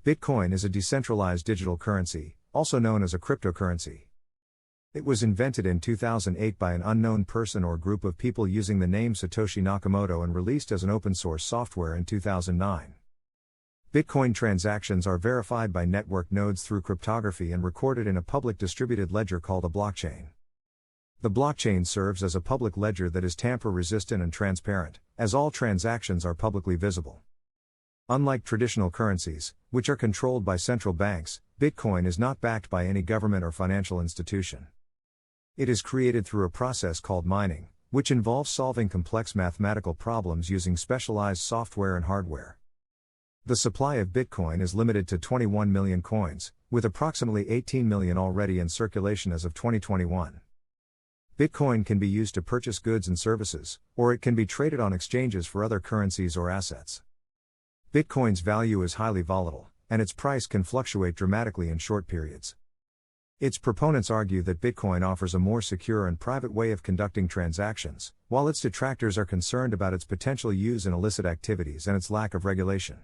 Bitcoin is a decentralized digital currency, also known as a cryptocurrency. It was invented in 2008 by an unknown person or group of people using the name Satoshi Nakamoto and released as an open-source software in 2009. Bitcoin transactions are verified by network nodes through cryptography and recorded in a public distributed ledger called a blockchain. The blockchain serves as a public ledger that is tamper-resistant and transparent, as all transactions are publicly visible. Unlike traditional currencies, which are controlled by central banks, Bitcoin is not backed by any government or financial institution. It is created through a process called mining, which involves solving complex mathematical problems using specialized software and hardware. The supply of Bitcoin is limited to 21 million coins, with approximately 18 million already in circulation as of 2021. Bitcoin can be used to purchase goods and services, or it can be traded on exchanges for other currencies or assets. Bitcoin's value is highly volatile, and its price can fluctuate dramatically in short periods. Its proponents argue that Bitcoin offers a more secure and private way of conducting transactions, while its detractors are concerned about its potential use in illicit activities and its lack of regulation.